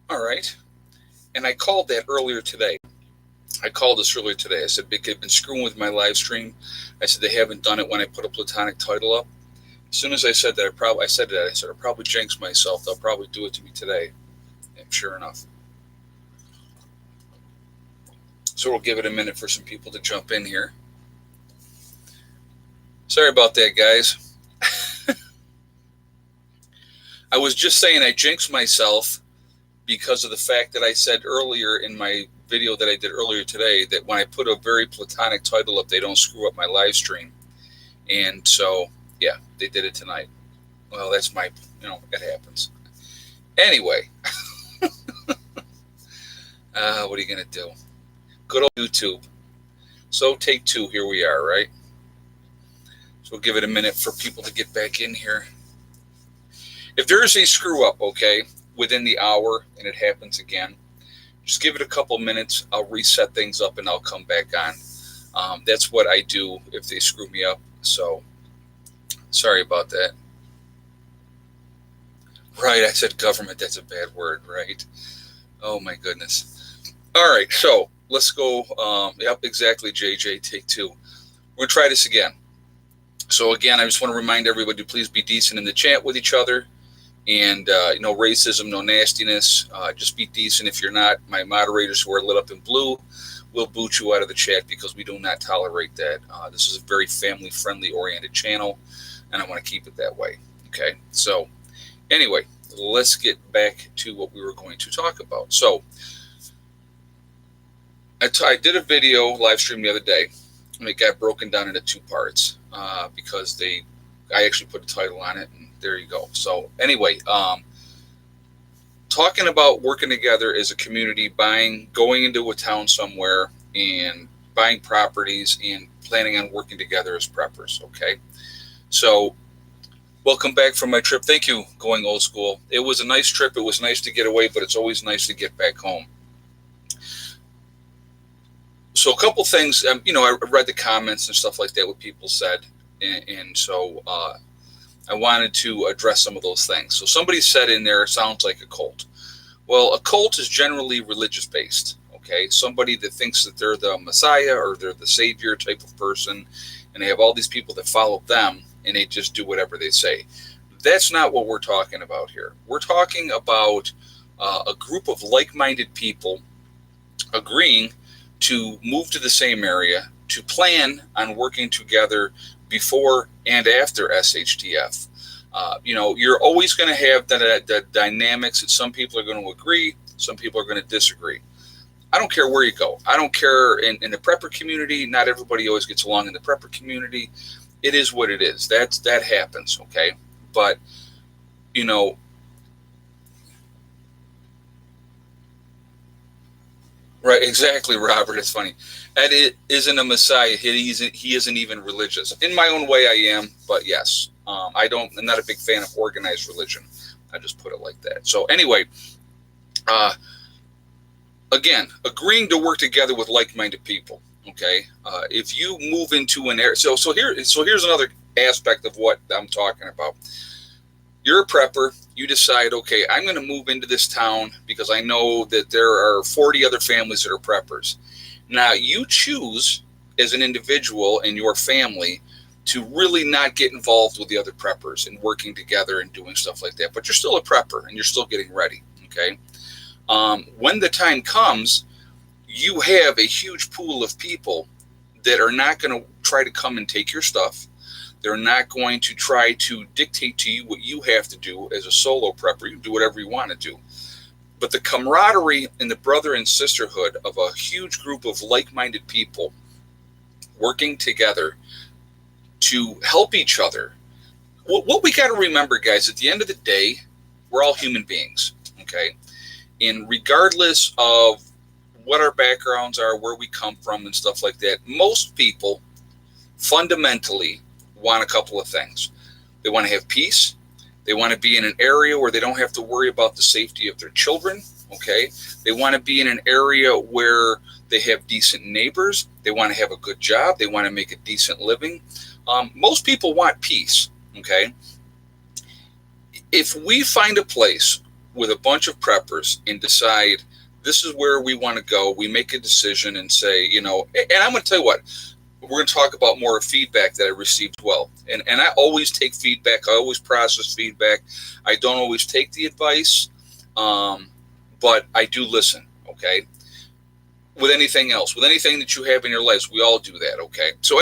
All right. And I called that earlier today. I called this earlier today. I said, they've been screwing with my live stream. I said, they haven't done it when I put a platonic title up. As soon as I said that, I said that. I said, I'll probably jinx myself. They'll probably do it to me today. And sure enough. So we'll give it a minute for some people to jump in here. Sorry about that, guys. I was just saying I jinxed myself because of the fact that I said earlier in my video that I did earlier today that when I put a very platonic title up, they don't screw up my live stream. And so, yeah, they did it tonight. Well, that's my, it happens. Anyway, what are you going to do? Good old YouTube. So take two, here we are, right? So we'll give it a minute for people to get back in here. If there's a screw up, okay, within the hour and it happens again, just give it a couple minutes. I'll reset things up and I'll come back on. That's what I do if they screw me up. So sorry about that. Right, I said government. That's a bad word, right? Oh, my goodness. All right, so let's go. Yep, exactly, JJ, take two. We're going to try this again. So, again, I just want to remind everybody to please be decent in the chat with each other. And no racism, no nastiness. Just be decent. If you're not, my moderators who are lit up in blue will boot you out of the chat because we do not tolerate that. This is a very family-friendly oriented channel, and I want to keep it that way. Okay, so anyway, let's get back to what we were going to talk about. So I did a video live stream the other day, and it got broken down into two parts because I actually put a title on it, and there you go. So anyway, talking about working together as a community, going into a town somewhere and buying properties and planning on working together as preppers. Okay, so welcome back from my trip. Thank you, Going Old School. It was a nice trip. It was nice to get away, but it's always nice to get back home. So a couple things, I read the comments and stuff like that, what people said, and so I wanted to address some of those things. So somebody said in there, sounds like a cult. Well, a cult is generally religious-based, okay? Somebody that thinks that they're the Messiah or they're the Savior type of person, and they have all these people that follow them, and they just do whatever they say. That's not what we're talking about here. We're talking about a group of like-minded people agreeing to move to the same area, to plan on working together before and after SHTF. You're always going to have the dynamics that some people are going to agree, some people are going to disagree. I don't care where you go. I don't care in the prepper community. Not everybody always gets along in the prepper community. It is what it is. That happens, okay? But, right, exactly, Robert. It's funny. Ed isn't a Messiah. He isn't even religious. In my own way, I am, but yes. I'm not a big fan of organized religion. I just put it like that. So anyway, again, agreeing to work together with like-minded people. Okay, if you move into an area, so here's another aspect of what I'm talking about. You're a prepper. You decide, okay, I'm going to move into this town because I know that there are 40 other families that are preppers. Now, you choose as an individual and your family to really not get involved with the other preppers and working together and doing stuff like that. But you're still a prepper and you're still getting ready, okay? When the time comes, you have a huge pool of people that are not going to try to come and take your stuff. They're not going to try to dictate to you what you have to do as a solo prepper. You do whatever you want to do. But the camaraderie and the brother and sisterhood of a huge group of like-minded people working together to help each other. What we got to remember, guys, at the end of the day, we're all human beings, okay? And regardless of what our backgrounds are, where we come from and stuff like that, most people fundamentally want a couple of things. They want to have peace. They want to be in an area where they don't have to worry about the safety of their children, okay? They want to be in an area where they have decent neighbors. They want to have a good job. They want to make a decent living. Most people want peace, okay? If we find a place with a bunch of preppers and decide this is where we want to go. We make a decision and say, and I'm going to tell you what, we're going to talk about more feedback that I received well. And I always take feedback. I always process feedback. I don't always take the advice, but I do listen, okay? With anything else, with anything that you have in your lives, we all do that, okay? So